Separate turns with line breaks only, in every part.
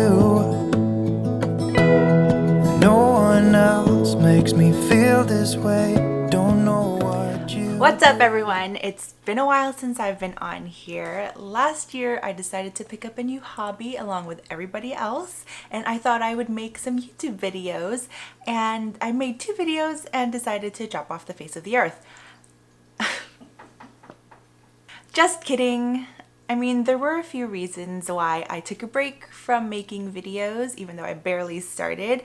you. No one else makes me feel this way. Don't know what you.
What's up, everyone? It's been a while since I've been on here. Last year I decided to pick up a new hobby along with everybody else, and I thought I would make some YouTube videos, and I made 2 videos and decided to drop off the face of the earth. Just kidding. I mean, there were a few reasons why I took a break from making videos, even though I barely started.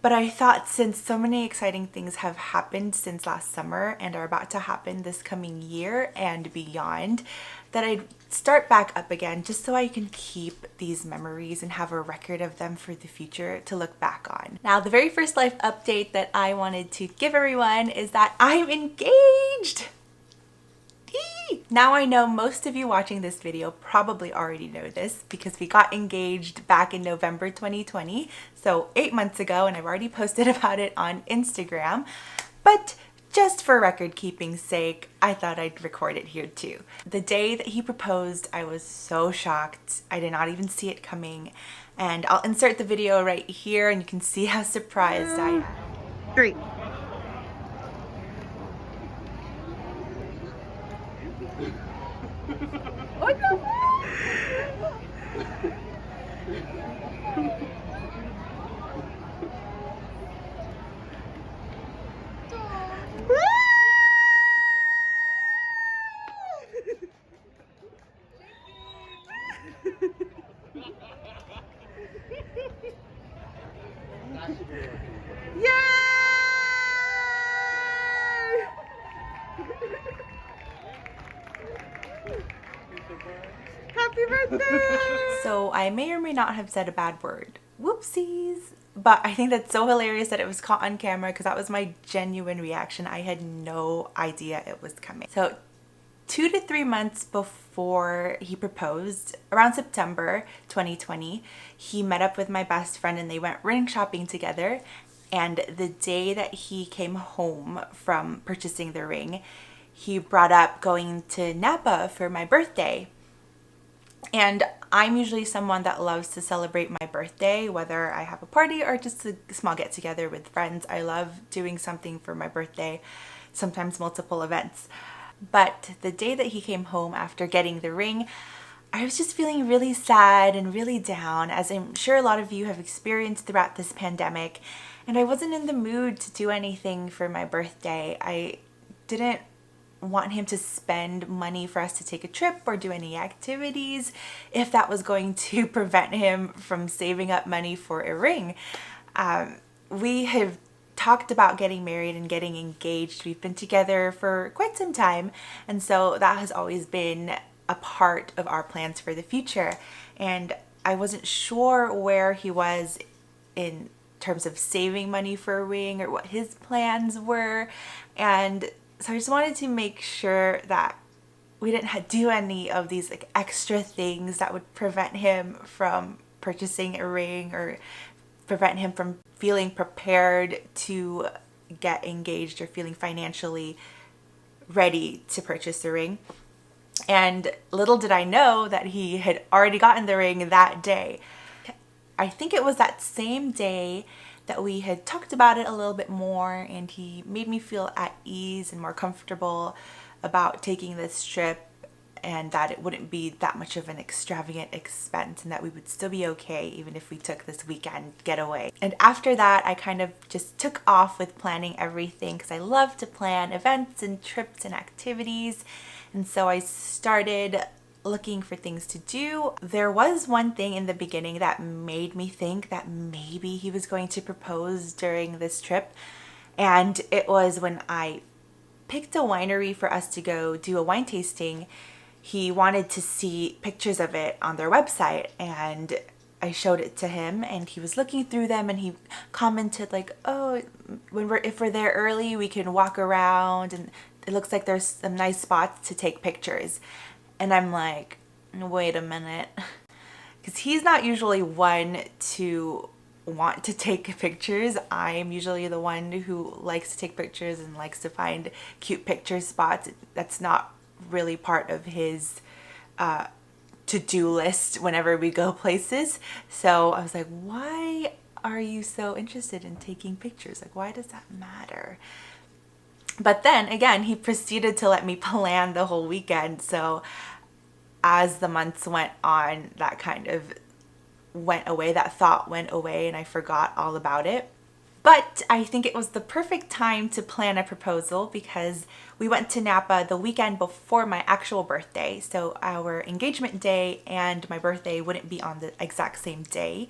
But I thought, since so many exciting things have happened since last summer and are about to happen this coming year and beyond, that I'd start back up again just so I can keep these memories and have a record of them for the future to look back on. Now, the very first life update that I wanted to give everyone is that I'm engaged! Now I know most of you watching this video probably already know this because we got engaged back in November 2020, so 8 months ago, and I've already posted about it on Instagram. But just for record keeping's sake, I thought I'd record it here too. The day that he proposed, I was so shocked. I did not even see it coming. And I'll insert the video right here and you can see how surprised I am.
3.
What the
Happy birthday!
So I may or may not have said a bad word. Whoopsies. But I think that's so hilarious that it was caught on camera because that was my genuine reaction. I had no idea it was coming. So 2 to 3 months before he proposed, around September 2020, he met up with my best friend and they went ring shopping together. And the day that he came home from purchasing the ring, he brought up going to Napa for my birthday. And I'm usually someone that loves to celebrate my birthday, whether I have a party or just a small get together with friends. I love doing something for my birthday, sometimes multiple events. But the day that he came home after getting the ring, I was just feeling really sad and really down, as I'm sure a lot of you have experienced throughout this pandemic. And I wasn't in the mood to do anything for my birthday. I didn't want him to spend money for us to take a trip or do any activities if that was going to prevent him from saving up money for a ring. We have talked about getting married and getting engaged. We've been together for quite some time, and so that has always been a part of our plans for the future. And I wasn't sure where he was in terms of saving money for a ring or what his plans were, and so I just wanted to make sure that we didn't do any of these like extra things that would prevent him from purchasing a ring or prevent him from feeling prepared to get engaged or feeling financially ready to purchase a ring. And little did I know that he had already gotten the ring that day. I think it was that same day that we had talked about it a little bit more, and he made me feel at ease and more comfortable about taking this trip, and that it wouldn't be that much of an extravagant expense and that we would still be okay even if we took this weekend getaway. And after that, I kind of just took off with planning everything because I love to plan events and trips and activities. And so I started looking for things to do. There was one thing in the beginning that made me think that maybe he was going to propose during this trip, and it was when I picked a winery for us to go do a wine tasting. He wanted to see pictures of it on their website, and I showed it to him, and he was looking through them, and he commented like, oh, if we're there early we can walk around and it looks like there's some nice spots to take pictures. And I'm like, wait a minute, because he's not usually one to want to take pictures. I'm usually the one who likes to take pictures and likes to find cute picture spots. That's not really part of his to-do list whenever we go places. So I was like, why are you so interested in taking pictures? Like, why does that matter? But then again, he proceeded to let me plan the whole weekend. So as the months went on, that kind of went away, that thought went away, and I forgot all about it. But I think it was the perfect time to plan a proposal because we went to Napa the weekend before my actual birthday. So our engagement day and my birthday wouldn't be on the exact same day.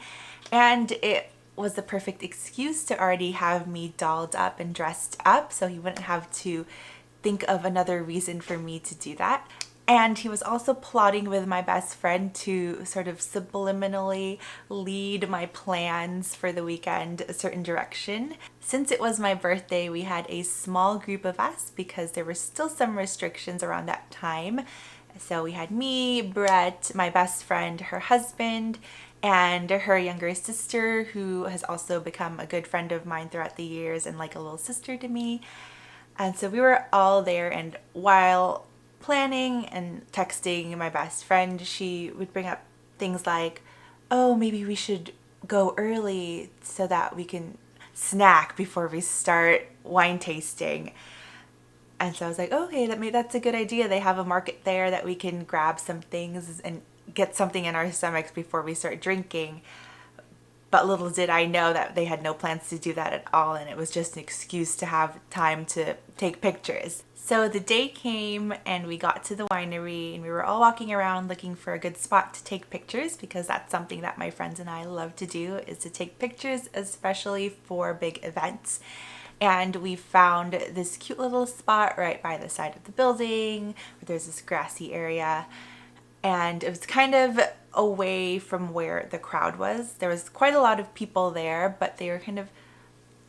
And it was the perfect excuse to already have me dolled up and dressed up, so he wouldn't have to think of another reason for me to do that. And he was also plotting with my best friend to sort of subliminally lead my plans for the weekend a certain direction. Since it was my birthday, we had a small group of us because there were still some restrictions around that time. So we had me, Brett, my best friend, her husband, and her younger sister, who has also become a good friend of mine throughout the years and like a little sister to me. And so we were all there, and while planning and texting my best friend, she would bring up things like, oh, maybe we should go early so that we can snack before we start wine tasting. And so I was like, okay, that's a good idea. They have a market there that we can grab some things and get something in our stomachs before we start drinking. But little did I know that they had no plans to do that at all, and it was just an excuse to have time to take pictures. So the day came and we got to the winery, and we were all walking around looking for a good spot to take pictures, because that's something that my friends and I love to do, is to take pictures, especially for big events. And we found this cute little spot right by the side of the building where there's this grassy area. And it was kind of away from where the crowd was. There was quite a lot of people there, but they were kind of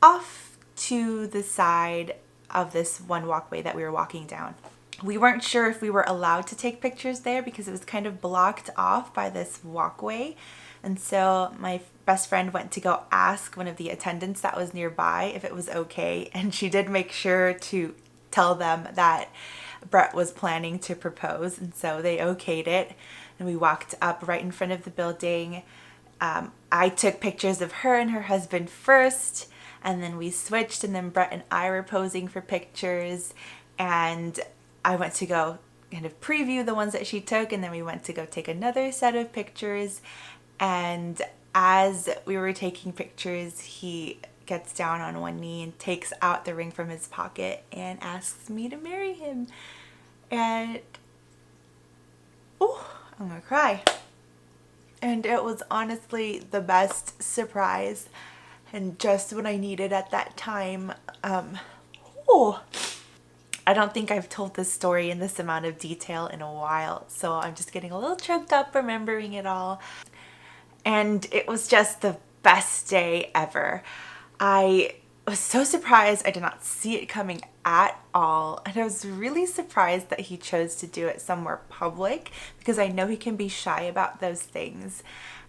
off to the side of this one walkway that we were walking down. We weren't sure if we were allowed to take pictures there because it was kind of blocked off by this walkway. And so my best friend went to go ask one of the attendants that was nearby if it was okay. And she did make sure to tell them that Brett was planning to propose, and so they okayed it, and we walked up right in front of the building. I took pictures of her and her husband first, and then we switched, and then Brett and I were posing for pictures, and I went to go kind of preview the ones that she took, and then we went to go take another set of pictures. And as we were taking pictures, he gets down on one knee and takes out the ring from his pocket and asks me to marry him. And oh, I'm gonna cry. And it was honestly the best surprise and just what I needed at that time. I don't think I've told this story in this amount of detail in a while, so I'm just getting a little choked up remembering it all. And it was just the best day ever. I was so surprised. I did not see it coming at all. And I was really surprised that he chose to do it somewhere public, because I know he can be shy about those things.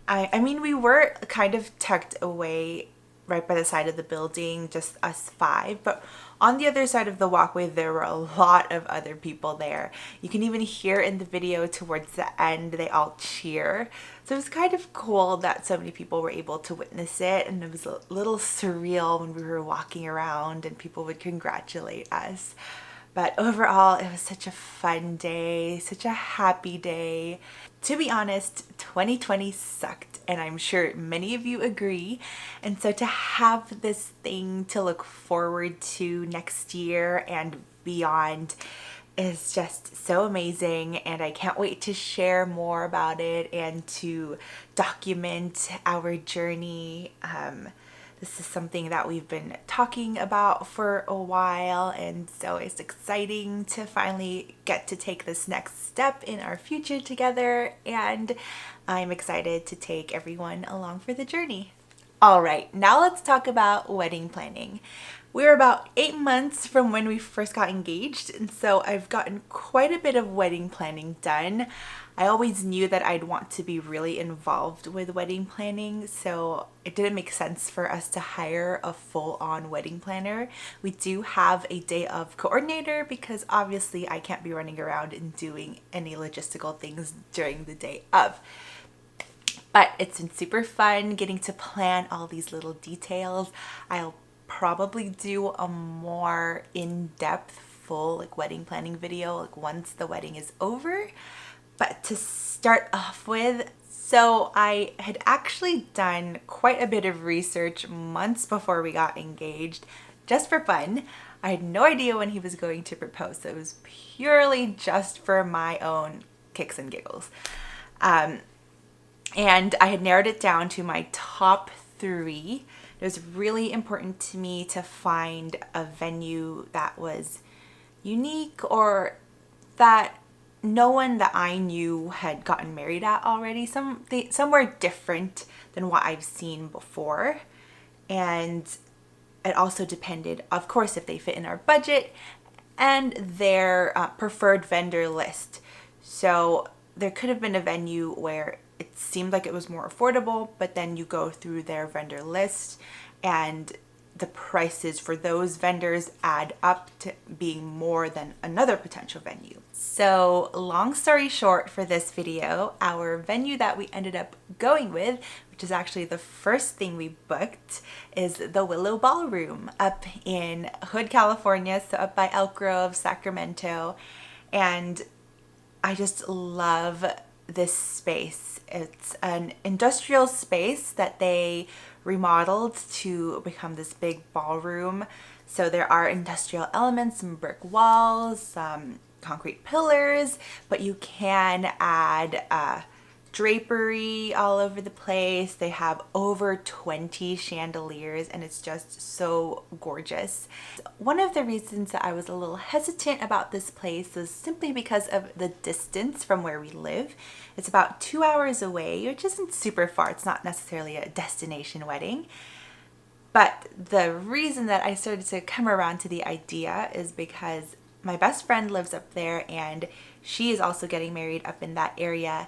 I mean, we were kind of tucked away right by the side of the building, just us five, but on the other side of the walkway there were a lot of other people there. You can even hear in the video towards the end they all cheer. So it was kind of cool that so many people were able to witness it, and it was a little surreal when we were walking around and people would congratulate us. But overall, it was such a fun day, such a happy day. To be honest, 2020 sucked, and I'm sure many of you agree. And so to have this thing to look forward to next year and beyond is just so amazing, and I can't wait to share more about it and to document our journey. This is something that we've been talking about for a while, and so it's exciting to finally get to take this next step in our future together, and I'm excited to take everyone along for the journey. All right, now let's talk about wedding planning. We're about 8 months from when we first got engaged, and so I've gotten quite a bit of wedding planning done. I always knew that I'd want to be really involved with wedding planning, so it didn't make sense for us to hire a full-on wedding planner. We do have a day of coordinator because obviously I can't be running around and doing any logistical things during the day of. But it's been super fun getting to plan all these little details. I'll probably do a more in-depth full like wedding planning video like once the wedding is over. But to start off with, so I had actually done quite a bit of research months before we got engaged, just for fun. I had no idea when he was going to propose, so it was purely just for my own kicks and giggles. And I had narrowed it down to my top 3. It was really important to me to find a venue that was unique or that no one that I knew had gotten married at already, somewhere different than what I've seen before. And it also depended, of course, if they fit in our budget and their preferred vendor list. So there could have been a venue where it seemed like it was more affordable, but then you go through their vendor list and the prices for those vendors add up to being more than another potential venue. So long story short for this video, our venue that we ended up going with, which is actually the first thing we booked, is the Willow Ballroom up in Hood, California, so up by Elk Grove, Sacramento. And I just love this space. It's an industrial space that they remodeled to become this big ballroom. So there are industrial elements, some brick walls, some concrete pillars, but you can add drapery all over the place. They have over 20 chandeliers and it's just so gorgeous. One of the reasons that I was a little hesitant about this place was simply because of the distance from where we live. It's about 2 hours away, which isn't super far. It's not necessarily a destination wedding. But the reason that I started to come around to the idea is because my best friend lives up there and she is also getting married up in that area.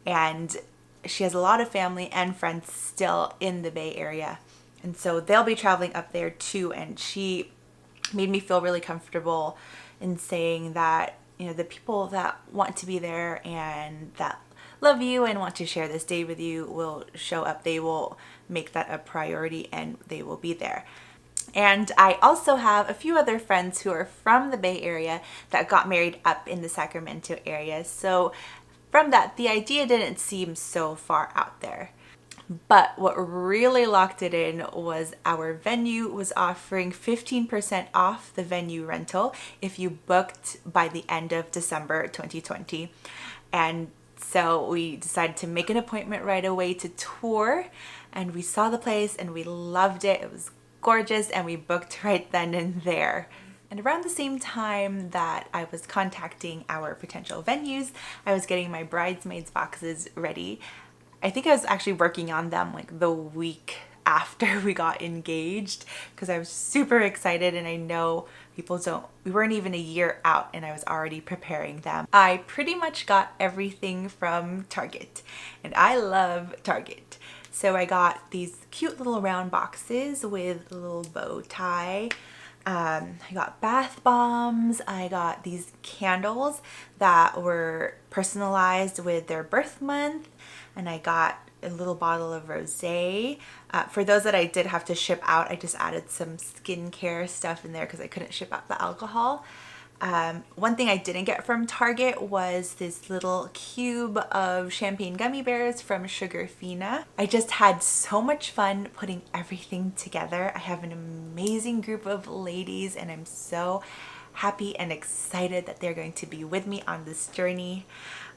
And she has a lot of family and friends still in the Bay Area. And so they'll be traveling up there too. And she made me feel really comfortable in saying that, you know, the people that want to be there and that love you and want to share this day with you will show up. They will make that a priority and they will be there. And I also have a few other friends who are from the Bay Area that got married up in the Sacramento area. So from that, the idea didn't seem so far out there. But what really locked it in was our venue was offering 15% off the venue rental if you booked by the end of December 2020. And so we decided to make an appointment right away to tour, and we saw the place and we loved it. It was gorgeous and we booked right then and there. And around the same time that I was contacting our potential venues, I was getting my bridesmaids boxes ready. I think I was actually working on them like the week after we got engaged because I was super excited, and I know we weren't even a year out and I was already preparing them. I pretty much got everything from Target, and I love Target. So I got these cute little round boxes with a little bow tie. I got bath bombs. I got these candles that were personalized with their birth month, and I got a little bottle of rosé. For those that I did have to ship out, I just added some skincare stuff in there because I couldn't ship out the alcohol. One thing I didn't get from Target was this little cube of champagne gummy bears from Sugarfina. I just had so much fun putting everything together. I have an amazing group of ladies and I'm so happy and excited that they're going to be with me on this journey.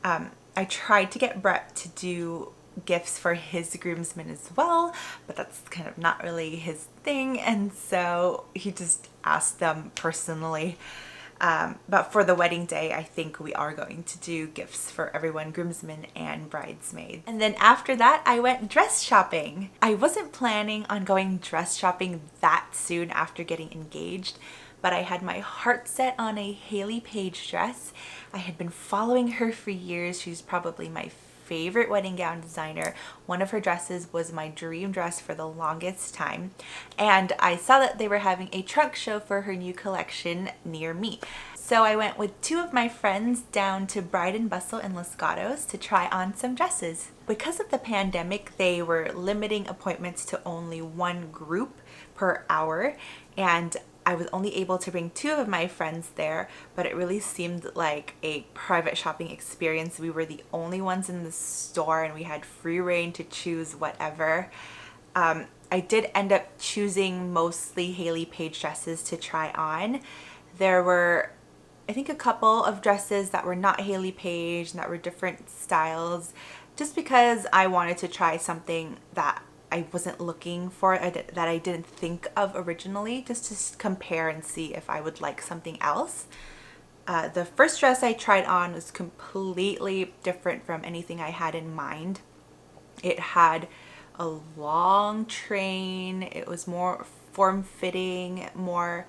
I tried to get Brett to do gifts for his groomsmen as well, but that's kind of not really his thing, and so he just asked them personally. But for the wedding day, I think we are going to do gifts for everyone, groomsmen and bridesmaids. And then after that, I went dress shopping. I wasn't planning on going dress shopping that soon after getting engaged, but I had my heart set on a Hailey Page dress. I had been following her for years. She's probably my favorite wedding gown designer. One of her dresses was my dream dress for the longest time, and I saw that they were having a trunk show for her new collection near me. So I went with two of my friends down to Bride and Bustle in Los Gatos to try on some dresses. Because of the pandemic, they were limiting appointments to only one group per hour, and I was only able to bring two of my friends there, but it really seemed like a private shopping experience. We were the only ones in the store and we had free reign to choose whatever. I did end up choosing mostly Hailey Page dresses to try on. There were, I think, a couple of dresses that were not Hailey Page and that were different styles, just because I wanted to try something that I wasn't looking for, that I didn't think of originally, just to compare and see if I would like something else. The first dress I tried on was completely different from anything I had in mind. It had a long train, it was more form-fitting, more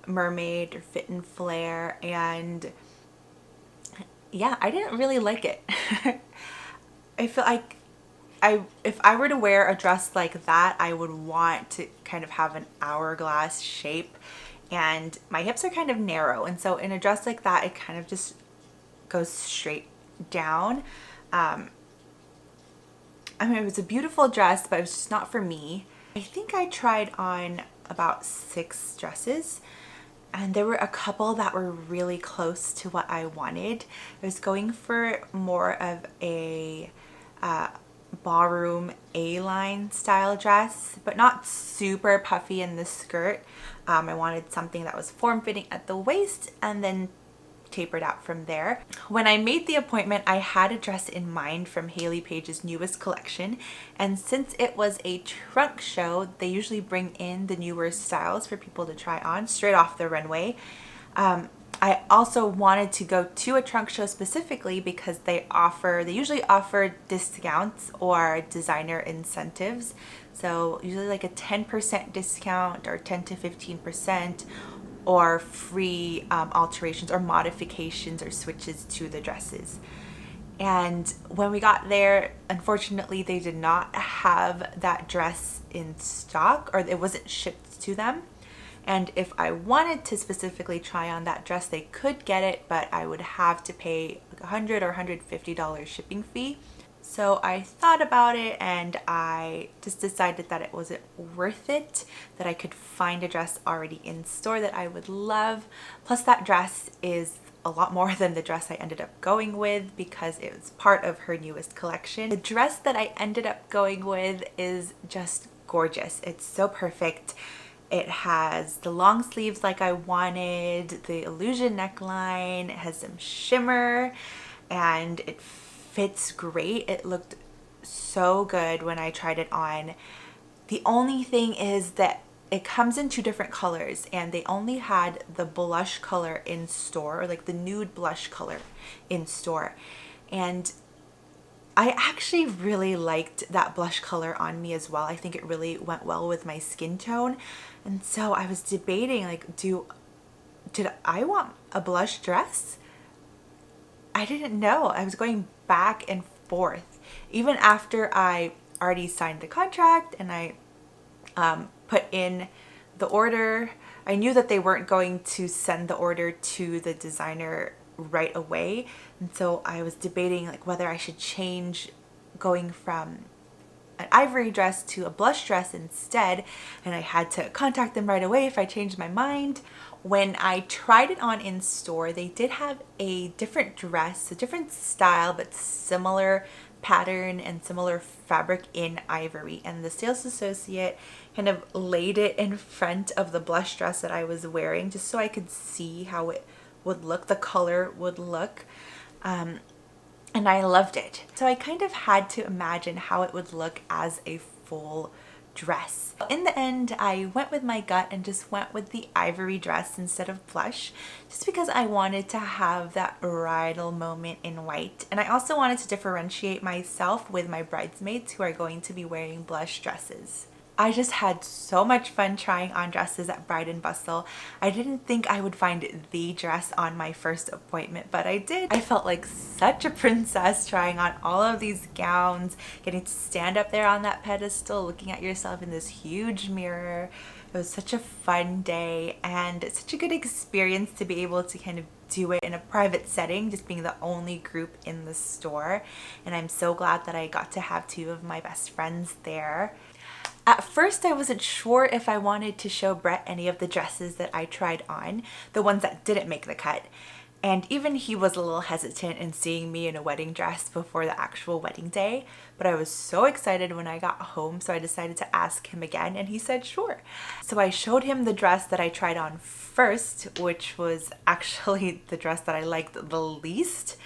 mermaid or fit and flare, and yeah, I didn't really like it. I feel like if I were to wear a dress like that, I would want to kind of have an hourglass shape, and my hips are kind of narrow, and so in a dress like that, it kind of just goes straight down. I mean, it was a beautiful dress, but it was just not for me. I think I tried on about 6 dresses, and there were a couple that were really close to what I wanted. I was going for more of a ballroom A-line style dress, but not super puffy in the skirt. I wanted something that was form-fitting at the waist and then tapered out from there. When I made the appointment, I had a dress in mind from Hailey Page's newest collection, and since it was a trunk show, they usually bring in the newer styles for people to try on straight off the runway. I also wanted to go to a trunk show specifically because they usually offer discounts or designer incentives. So usually like a 10% discount or 10 to 15%, or free alterations or modifications or switches to the dresses. And when we got there, unfortunately, they did not have that dress in stock, or it wasn't shipped to them. And if I wanted to specifically try on that dress, they could get it, but I would have to pay like $100 or $150 shipping fee. So I thought about it and I just decided that it wasn't worth it, that I could find a dress already in store that I would love. Plus that dress is a lot more than the dress I ended up going with because it was part of her newest collection. The dress that I ended up going with is just gorgeous. It's so perfect. It has the long sleeves like I wanted, the illusion neckline, it has some shimmer, and it fits great. It looked so good when I tried it on. The only thing is that it comes in 2 different colors, and they only had the blush color in store, or like the nude blush color in store. And I actually really liked that blush color on me as well. I think it really went well with my skin tone. And so I was debating, like, did I want a blush dress? I didn't know. I was going back and forth. Even after I already signed the contract and I put in the order, I knew that they weren't going to send the order to the designer right away. And so I was debating like whether I should change going from an ivory dress to a blush dress instead, and I had to contact them right away if I changed my mind. When I tried it on in store, they did have a different dress, a different style, but similar pattern and similar fabric in ivory, and the sales associate kind of laid it in front of the blush dress that I was wearing just so I could see how it would look, the color would look, and I loved it. So I kind of had to imagine how it would look as a full dress. In the end, I went with my gut and just went with the ivory dress instead of blush, just because I wanted to have that bridal moment in white. And I also wanted to differentiate myself with my bridesmaids who are going to be wearing blush dresses. I just had so much fun trying on dresses at Bride and Bustle. I didn't think I would find the dress on my first appointment, but I did. I felt like such a princess trying on all of these gowns, getting to stand up there on that pedestal, looking at yourself in this huge mirror. It was such a fun day and such a good experience to be able to kind of do it in a private setting, just being the only group in the store. And I'm so glad that I got to have two of my best friends there. At first, I wasn't sure if I wanted to show Brett any of the dresses that I tried on, the ones that didn't make the cut. And even he was a little hesitant in seeing me in a wedding dress before the actual wedding day. But I was so excited when I got home, so I decided to ask him again, and he said sure. So I showed him the dress that I tried on first, which was actually the dress that I liked the least.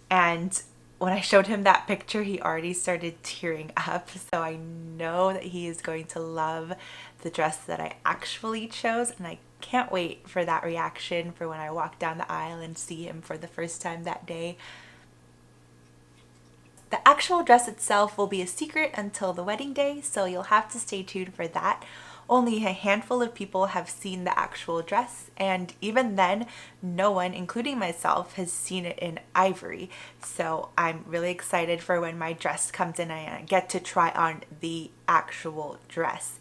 And when I showed him that picture, he already started tearing up. So I know that he is going to love the dress that I actually chose. And I can't wait for that reaction for when I walk down the aisle and see him for the first time that day. The actual dress itself will be a secret until the wedding day, so you'll have to stay tuned for that. Only a handful of people have seen the actual dress, and even then, no one, including myself, has seen it in ivory. So I'm really excited for when my dress comes in and I get to try on the actual dress.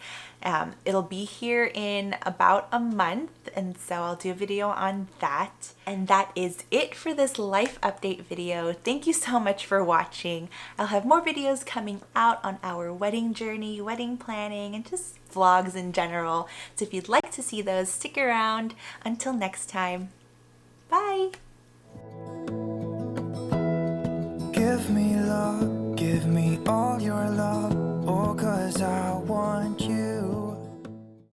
It'll be here in about a month, and so I'll do a video on that. And that is it for this life update video. Thank you so much for watching. I'll have more videos coming out on our wedding journey, wedding planning, and just vlogs in general. So if you'd like to see those, stick around. Until next time, bye!
Give me love, give me all your love. Oh, 'cause I want you.